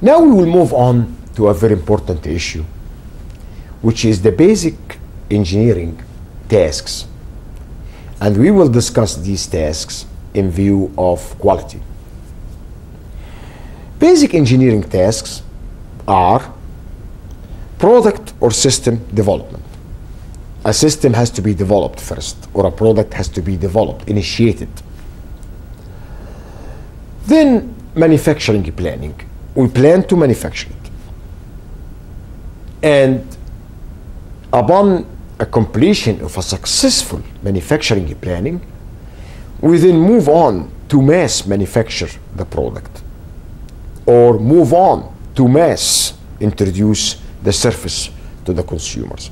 Now we will move on to a very important issue, which is the basic engineering tasks. And we will discuss these tasks in view of quality. Basic engineering tasks are product or system development. A system has to be developed first, or a product has to be developed, initiated. Then manufacturing planning. We plan to manufacture it. And upon a completion of a successful manufacturing planning, we then move on to mass manufacture the product, or move on to mass introduce the service to the consumers.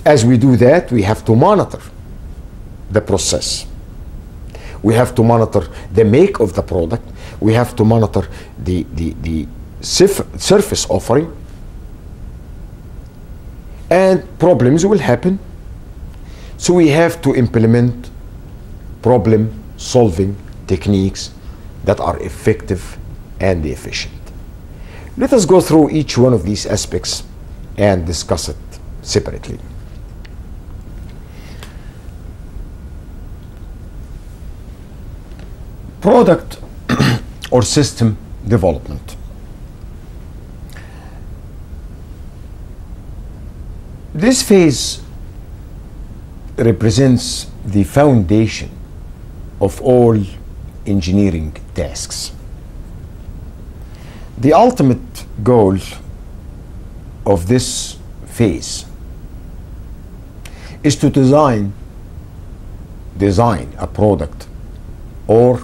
As we do that, we have to monitor the process. We have to monitor the make of the product. We have to monitor the surface offering. And problems will happen. So we have to implement problem-solving techniques that are effective and efficient. Let us go through each one of these aspects and discuss it separately. Product or system development. This phase represents the foundation of all engineering tasks. The ultimate goal of this phase is to design a product or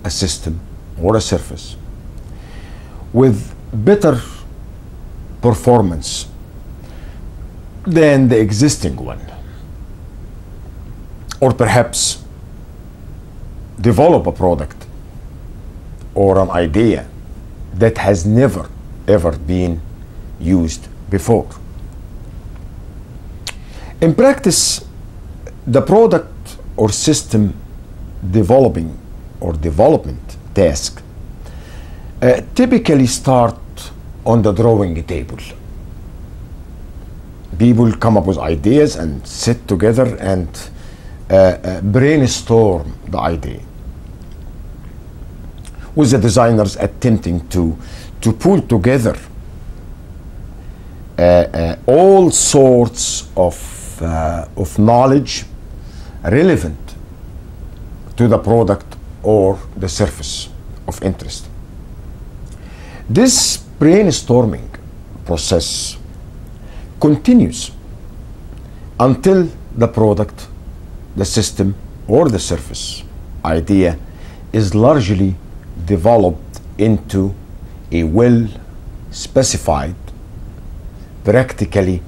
a system or a service with better performance than the existing one, or perhaps develop a product or an idea that has never ever been used before. In practice, the product or system development task typically start on the drawing table. People come up with ideas and sit together and brainstorm the idea, with the designers attempting to pull together all sorts of knowledge relevant to the product or the surface of interest. This brainstorming process continues until the product, the system, or the surface idea is largely developed into a well-specified, practically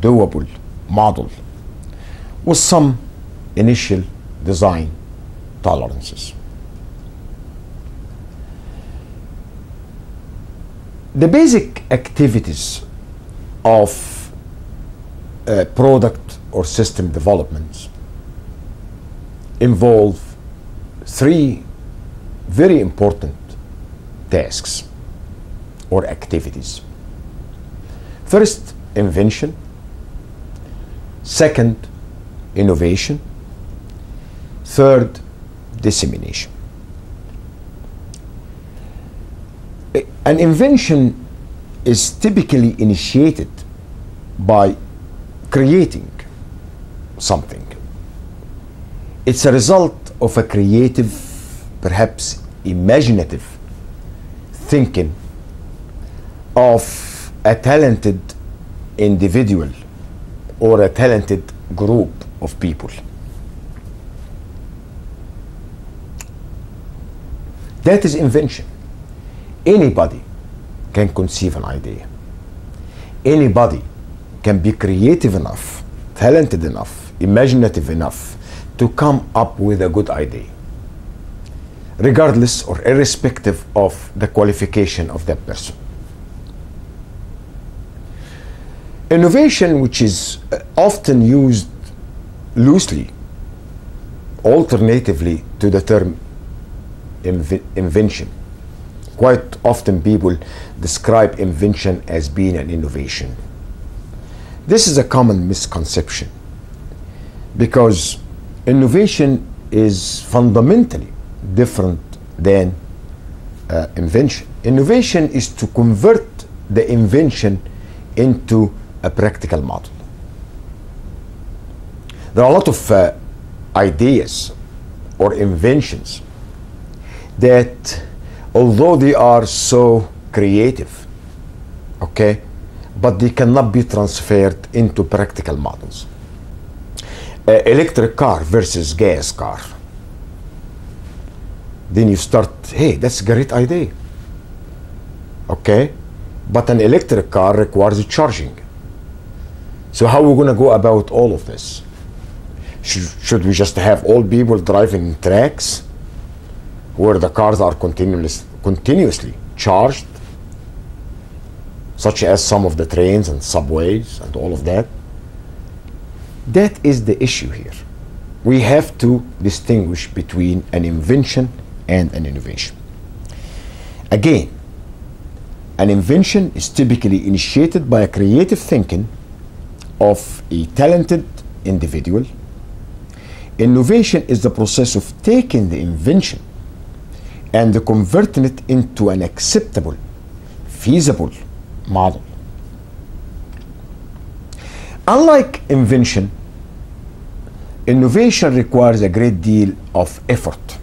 doable model with some initial design tolerances. The basic activities of product or system development involve three very important tasks or activities. First, invention. Second, innovation. Third, dissemination. An invention is typically initiated by creating something. It's a result of a creative, perhaps imaginative thinking of a talented individual or a talented group of people. That is invention. Anybody can conceive an idea. Anybody can be creative enough, talented enough, imaginative enough to come up with a good idea, regardless or irrespective of the qualification of that person. Innovation, which is often used loosely, alternatively to the term invention, quite often people describe invention as being an innovation. This is a common misconception because innovation is fundamentally different than invention. Innovation is to convert the invention into a practical model. There are a lot of ideas or inventions that, although they are so creative, okay, but they cannot be transferred into practical models. Electric car versus gas car. Then you start, hey, that's a great idea, okay, but an electric car requires charging. So how are we going to go about all of this? Should we just have all people driving tracks where the cars are continuously charged, such as some of the trains and subways and all of that? That is the issue here. We have to distinguish between an invention and an innovation. Again, an invention is typically initiated by a creative thinking of a talented individual. Innovation is the process of taking the invention and converting it into an acceptable, feasible model. Unlike invention, innovation requires a great deal of effort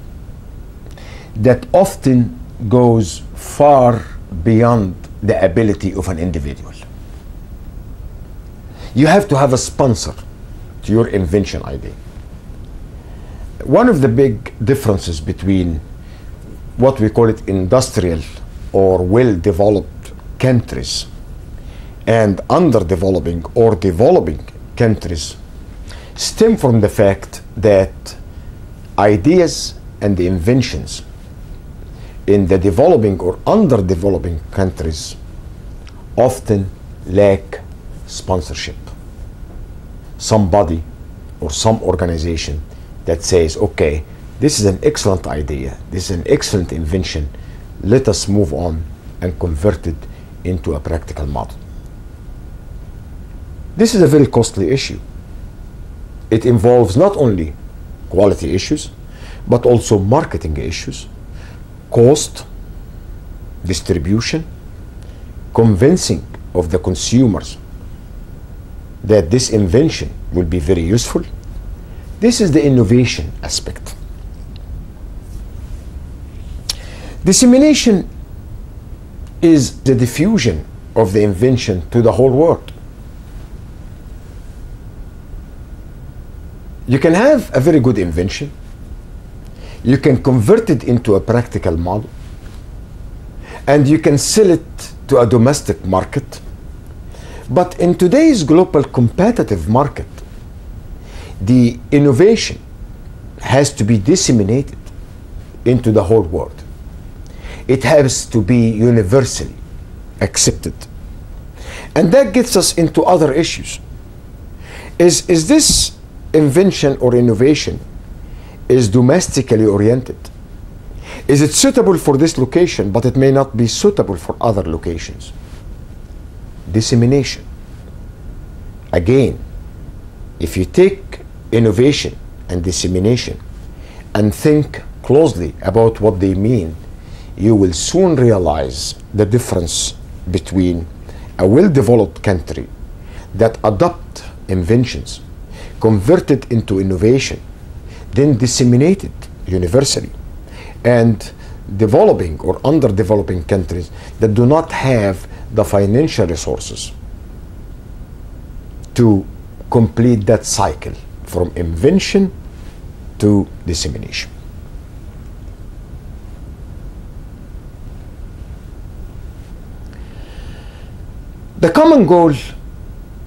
that often goes far beyond the ability of an individual. You have to have a sponsor to your invention idea. One of the big differences between what we call it industrial or well-developed countries and underdeveloping or developing countries stem from the fact that ideas and the inventions in the developing or underdeveloping countries often lack sponsorship. Somebody or some organization that says, okay, this is an excellent idea, this is an excellent invention, let us move on and convert it into a practical model. This is a very costly issue. It involves not only quality issues, but also marketing issues, cost, distribution, convincing of the consumers that this invention will be very useful. This is the innovation aspect. Dissemination is the diffusion of the invention to the whole world. You can have a very good invention, you can convert it into a practical model, and you can sell it to a domestic market. But in today's global competitive market, the innovation has to be disseminated into the whole world. It has to be universally accepted. And that gets us into other issues. Is this invention or innovation is domestically oriented? Is it suitable for this location, but it may not be suitable for other locations? Dissemination. Again, if you take innovation and dissemination and think closely about what they mean, you will soon realize the difference between a well-developed country that adopt inventions, convert it into innovation, then disseminate it universally, and developing or underdeveloping countries that do not have the financial resources to complete that cycle from invention to dissemination. The common goal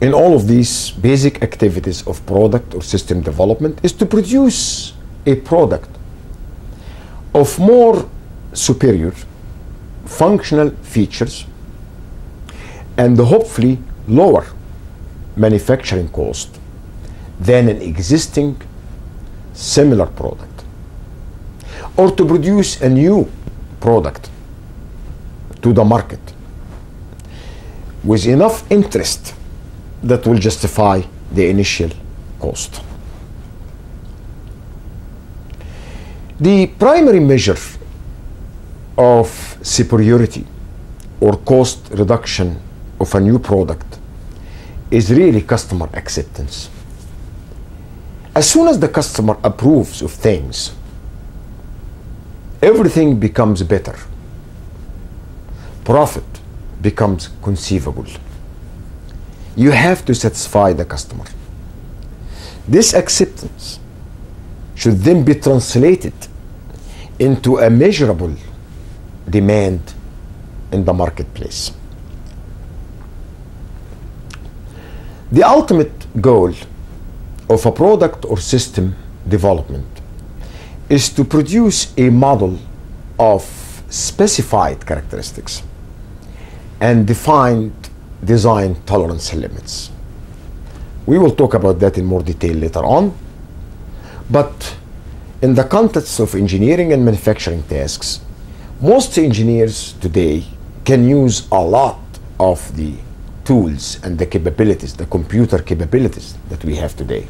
in all of these basic activities of product or system development is to produce a product of more superior functional features and hopefully lower manufacturing cost than an existing similar product, or to produce a new product to the market with enough interest that will justify the initial cost. The primary measure of superiority or cost reduction of a new product is really customer acceptance. As soon as the customer approves of things, everything becomes better. Profit becomes conceivable. You have to satisfy the customer. This acceptance should then be translated into a measurable demand in the marketplace. The ultimate goal of a product or system development is to produce a model of specified characteristics and defined design tolerance limits. We will talk about that in more detail later on, but in the context of engineering and manufacturing tasks, most engineers today can use a lot of the tools and the capabilities, the computer capabilities that we have today.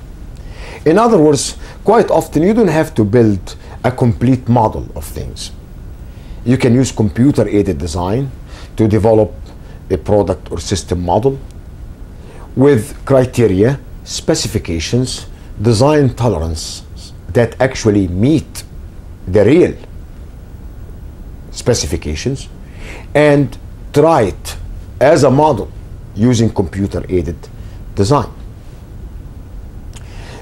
In other words, quite often you don't have to build a complete model of things. You can use computer-aided design to develop a product or system model with criteria, specifications, design tolerance that actually meet the real specifications, and try it as a model using computer-aided design.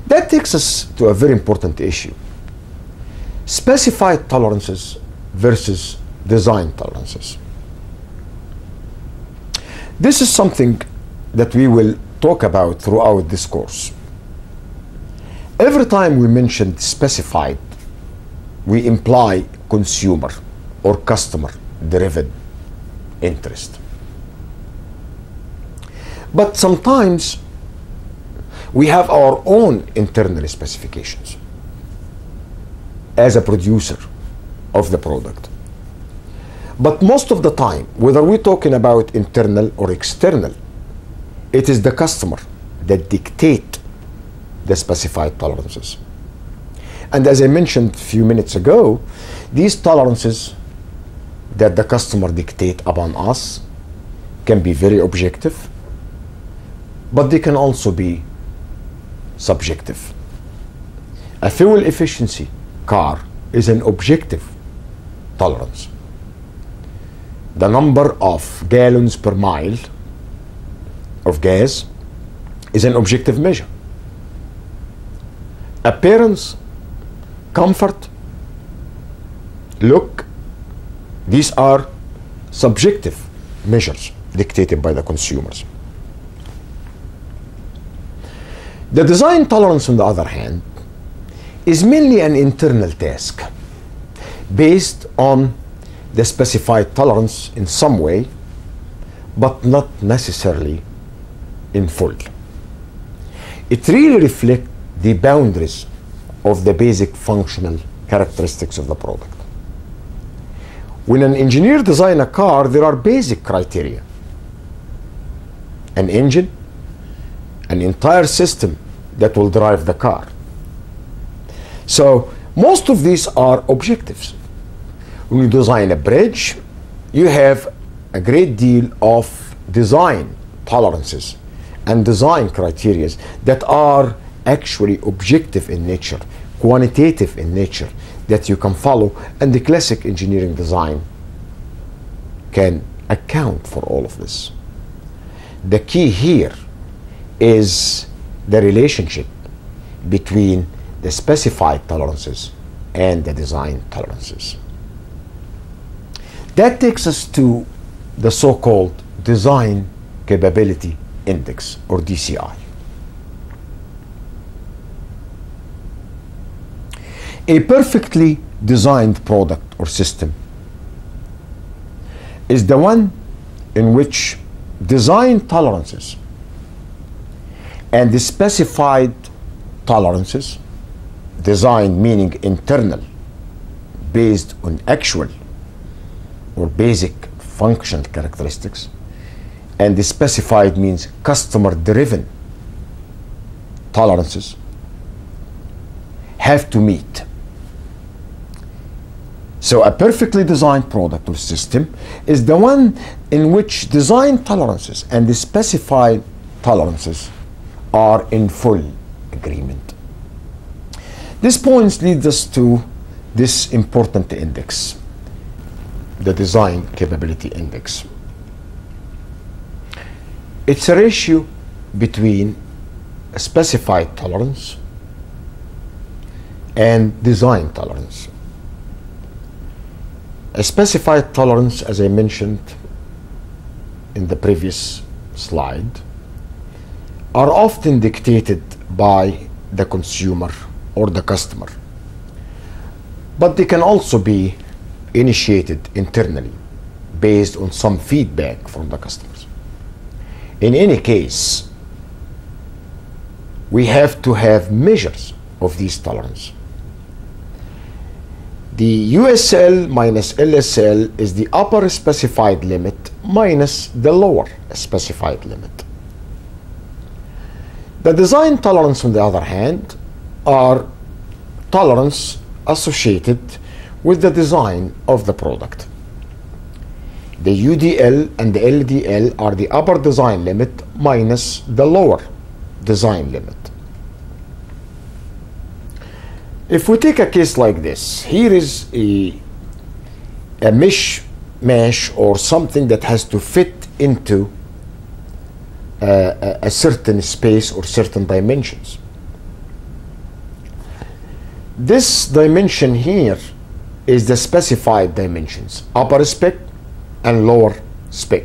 That takes us to a very important issue: specified tolerances versus design tolerances. This is something that we will talk about throughout this course. Every time we mention specified, we imply consumer or customer-driven interest. But sometimes we have our own internal specifications as a producer of the product. But most of the time, whether we're talking about internal or external, it is the customer that dictate the specified tolerances. And as I mentioned a few minutes ago, these tolerances that the customer dictate upon us can be very objective, but they can also be subjective. A fuel efficiency car is an objective tolerance. The number of gallons per mile of gas is an objective measure. Appearance, comfort, look, these are subjective measures dictated by the consumers. The design tolerance, on the other hand, is mainly an internal task based on the specified tolerance in some way, but not necessarily in full. It really reflects the boundaries of the basic functional characteristics of the product. When an engineer designs a car, there are basic criteria: an engine, an entire system that will drive the car. So most of these are objectives. When you design a bridge, you have a great deal of design tolerances and design criteria that are actually objective in nature, quantitative in nature, that you can follow, and the classic engineering design can account for all of this. The key here is the relationship between the specified tolerances and the design tolerances. That takes us to the so-called Design Capability Index, or DCI. A perfectly designed product or system is the one in which design tolerances and the specified tolerances, design meaning internal, based on actual or basic functional characteristics, and the specified means customer-driven tolerances, have to meet. So a perfectly designed product or system is the one in which design tolerances and the specified tolerances are in full agreement. This point leads us to this important index, the Design Capability Index. It's a ratio between a specified tolerance and design tolerance. A specified tolerance, as I mentioned in the previous slide, are often dictated by the consumer or the customer, but they can also be initiated internally based on some feedback from the customers. In any case, we have to have measures of these tolerances. The USL minus LSL is the upper specified limit minus the lower specified limit. The design tolerance, on the other hand, are tolerance associated with the design of the product. The UDL and the LDL are the upper design limit minus the lower design limit. If we take a case like this, here is a mishmash or something that has to fit into a certain space or certain dimensions. This dimension here is the specified dimensions, upper spec and lower spec.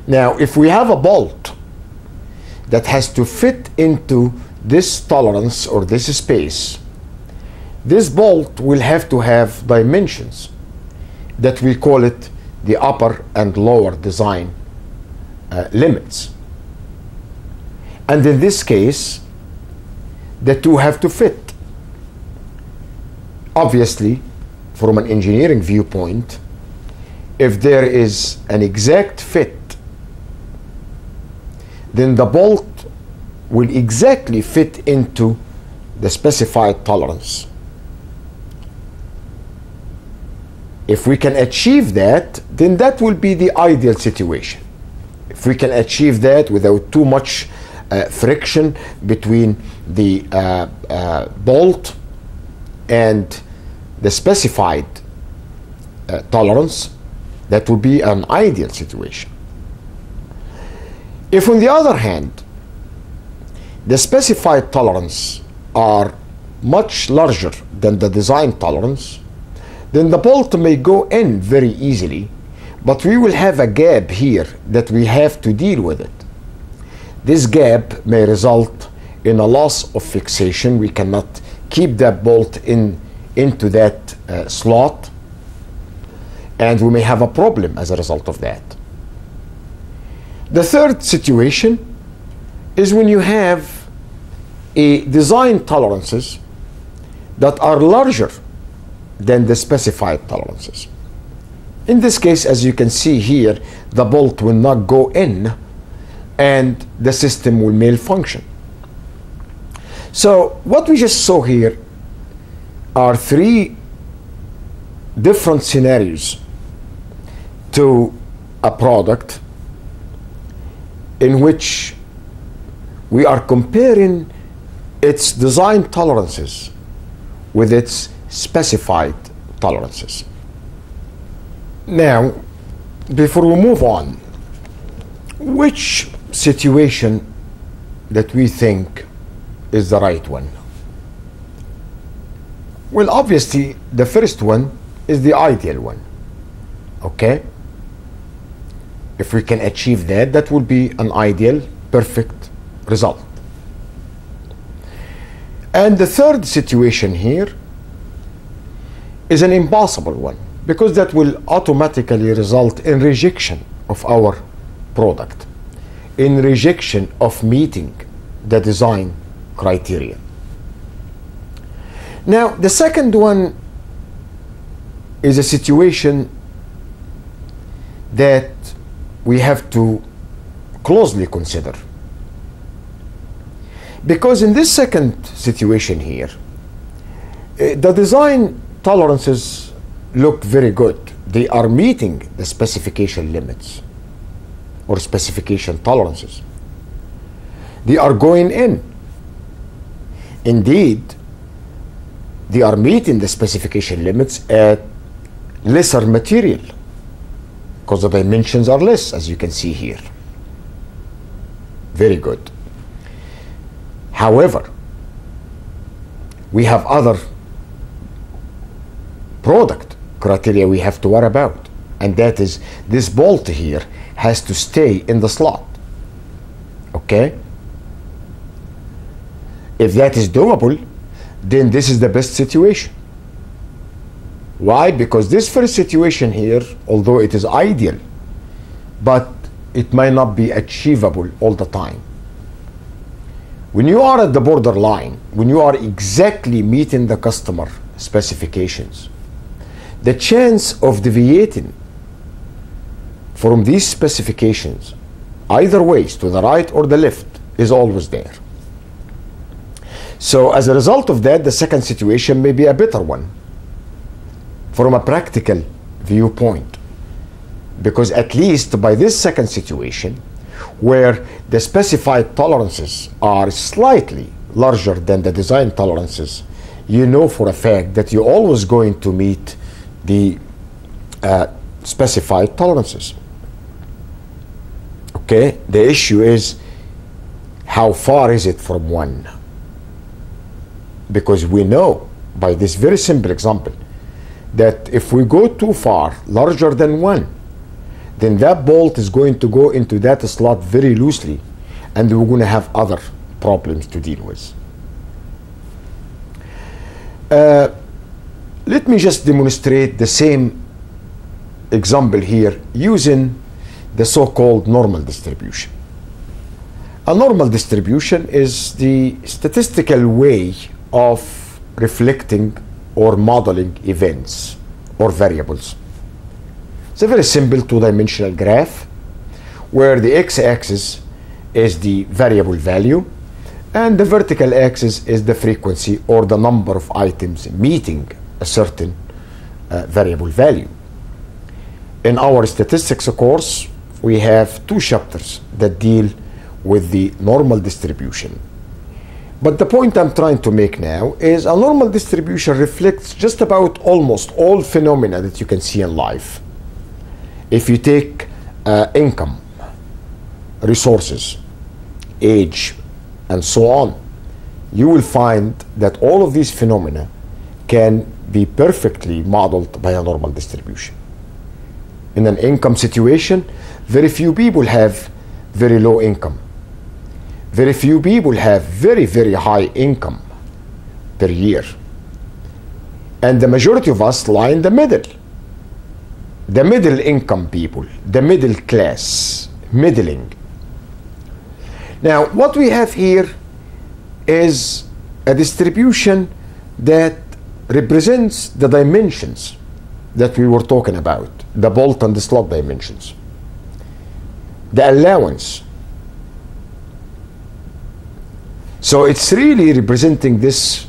Now, if we have a bolt that has to fit into this tolerance or this space, this bolt will have to have dimensions that we call it the upper and lower design limits. And in this case, the two have to fit. Obviously, from an engineering viewpoint, if there is an exact fit, then the bolt will exactly fit into the specified tolerance. If we can achieve that, then that will be the ideal situation. If we can achieve that without too much friction between the bolt and the specified tolerance, that will be an ideal situation. If, on the other hand, the specified tolerance are much larger than the design tolerance, then the bolt may go in very easily, but we will have a gap here that we have to deal with it. This gap may result in a loss of fixation. We cannot keep that bolt into that slot, and we may have a problem as a result of that. The third situation is when you have a design tolerances that are larger than the specified tolerances. In this case, as you can see here, the bolt will not go in and the system will malfunction. So what we just saw here are three different scenarios to a product in which we are comparing its design tolerances with its specified tolerances. Now, before we move on, which situation that we think is the right one? Well, obviously, the first one is the ideal one. Okay? If we can achieve that, that will be an ideal, perfect result. And the third situation here is an impossible one, because that will automatically result in rejection of our product, in rejection of meeting the design criteria. Now, the second one is a situation that we have to closely consider. Because in this second situation here, the design tolerances look very good. They are meeting the specification limits or specification tolerances. They are going in. Indeed, they are meeting the specification limits at lesser material because the dimensions are less, as you can see here. Very good. However, we have other product criteria we have to worry about, and that is this bolt here has to stay in the slot. Okay? If that is doable, then this is the best situation. Why? Because this first situation here, although it is ideal, but it might not be achievable all the time. When you are at the borderline, when you are exactly meeting the customer specifications, the chance of deviating from these specifications, either ways, to the right or the left, is always there. So as a result of that, the second situation may be a better one from a practical viewpoint, because at least by this second situation, where the specified tolerances are slightly larger than the design tolerances, you know for a fact that you're always going to meet the specified tolerances. Okay, the issue is how far is it from one? Because we know by this very simple example that if we go too far, larger than one, then that bolt is going to go into that slot very loosely, and we're going to have other problems to deal with. Let me just demonstrate the same example here using the so-called normal distribution. A normal distribution is the statistical way of reflecting or modeling events or variables. It's a very simple two-dimensional graph where the x-axis is the variable value and the vertical axis is the frequency or the number of items meeting a certain variable value. In our statistics course, we have two chapters that deal with the normal distribution. But the point I'm trying to make now is a normal distribution reflects just about almost all phenomena that you can see in life. If you take income, resources, age, and so on, you will find that all of these phenomena can be perfectly modeled by a normal distribution. In an income situation, very few people have very low income. Very few people have very, very high income per year. And the majority of us lie in the middle. The middle income people, the middle class, middling. Now, what we have here is a distribution that represents the dimensions that we were talking about, the bolt and the slot dimensions, the allowance. So it's really representing this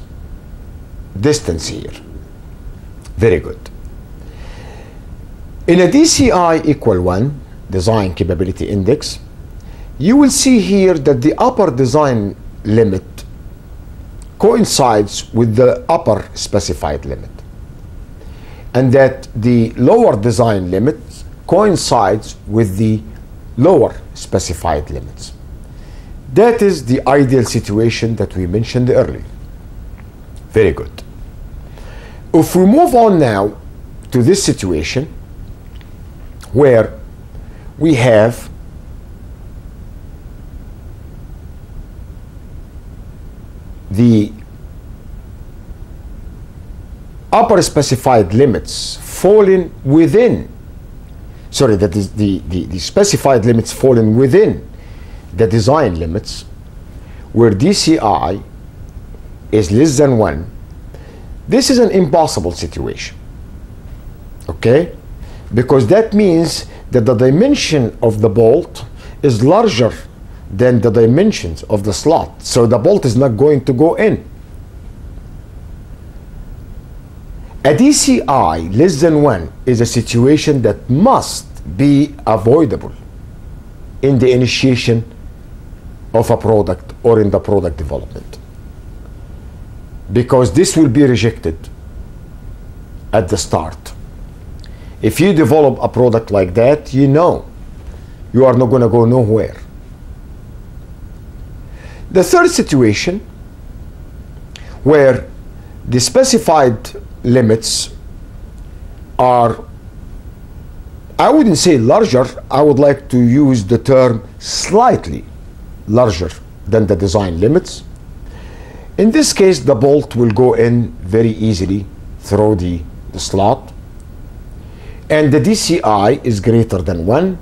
distance here. Very good. In a DCI equal 1, Design Capability Index, you will see here that the upper design limit coincides with the upper specified limit, and that the lower design limit coincides with the lower specified limits. That is the ideal situation that we mentioned earlier. Very good. If we move on now to this situation where we have the upper specified limits falling within, sorry, that is the specified limits falling within the design limits, where DCI is less than 1, this is an impossible situation. Okay? Because that means that the dimension of the bolt is larger than the dimensions of the slot, so the bolt is not going to go in. A DCI less than 1 is a situation that must be avoidable in the initiation of a product or in the product development, because this will be rejected at the start. If you develop a product like that, you know you are not going to go nowhere. The third situation, where the specified limits are, I wouldn't say larger, I would like to use the term slightly larger than the design limits. In this case, the bolt will go in very easily through the slot, and the DCI is greater than 1,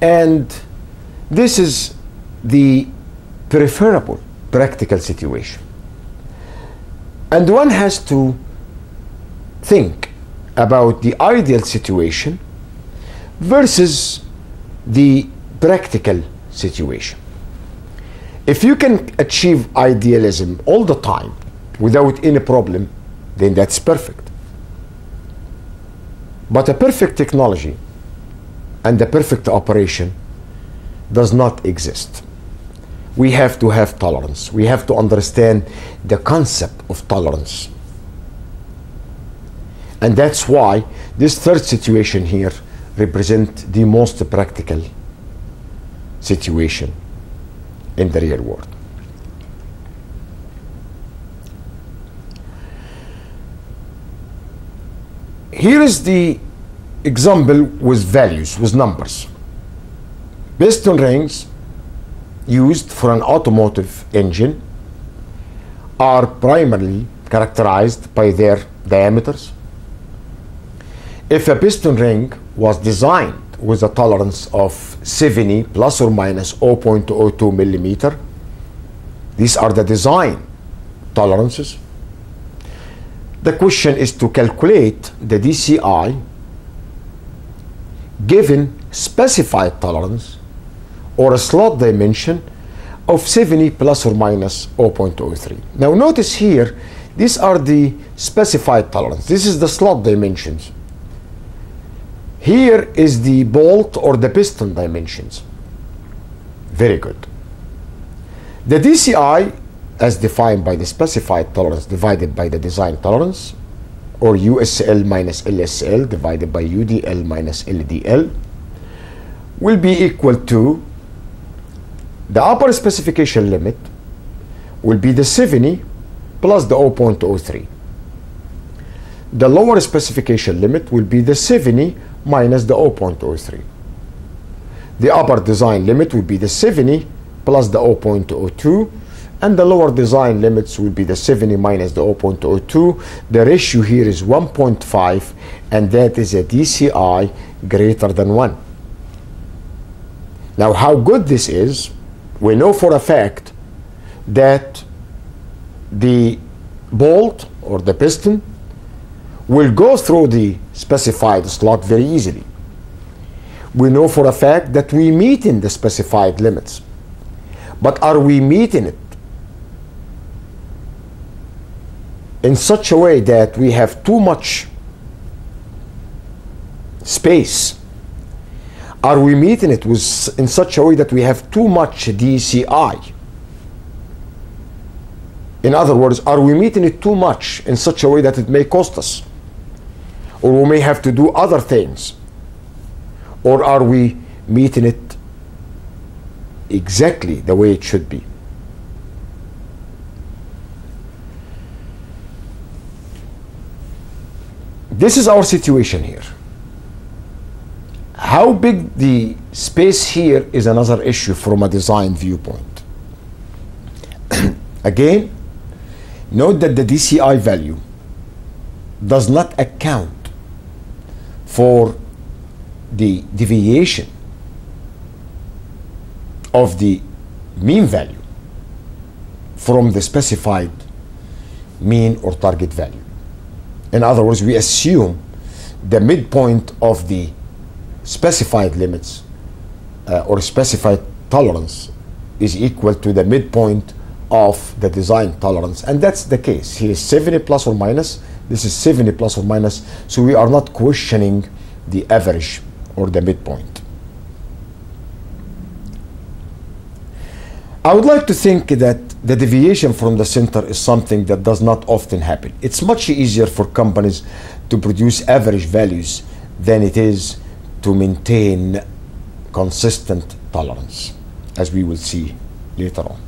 and this is the preferable practical situation. And one has to think about the ideal situation versus the practical situation. If you can achieve idealism all the time without any problem, then that's perfect. But a perfect technology and a perfect operation does not exist. We have to have tolerance. We have to understand the concept of tolerance. And that's why this third situation here represents the most practical situation in the real world. Here is the example with values, with numbers. Piston rings used for an automotive engine are primarily characterized by their diameters. If a piston ring was designed with a tolerance of 70 plus or minus 0.02 millimeter, these are the design tolerances. The question is to calculate the DCI given specified tolerance or a slot dimension of 70 plus or minus 0.03. Now notice here, these are the specified tolerance. This is the slot dimensions. Here is the bolt or the piston dimensions. Very good. The DCI, as defined by the specified tolerance divided by the design tolerance, or USL minus LSL divided by UDL minus LDL, will be equal to the upper specification limit will be the 70 plus the 0.03. The lower specification limit will be the 70 minus the 0.03. The upper design limit will be the 70 plus the 0.02, and the lower design limits will be the 70 minus the 0.02. The ratio here is 1.5, and that is a DCI greater than 1. Now, how good this is, we know for a fact that the bolt or the piston will go through the specified slot very easily. We know for a fact that we meet in the specified limits. But are we meeting it in such a way that we have too much space? Are we meeting it in such a way that we have too much DCI? In other words, are we meeting it too much in such a way that it may cost us? Or we may have to do other things? Or are we meeting it exactly the way it should be? This is our situation here. How big the space here is another issue from a design viewpoint. Again, note that the DCI value does not account for the deviation of the mean value from the specified mean or target value. In other words, we assume the midpoint of the specified limits or specified tolerance is equal to the midpoint of the design tolerance, and that's the case. Here is 70 plus or minus, this is 70 plus or minus, so we are not questioning the average or the midpoint. I would like to think that the deviation from the center is something that does not often happen. It's much easier for companies to produce average values than it is to maintain consistent tolerance, as we will see later on.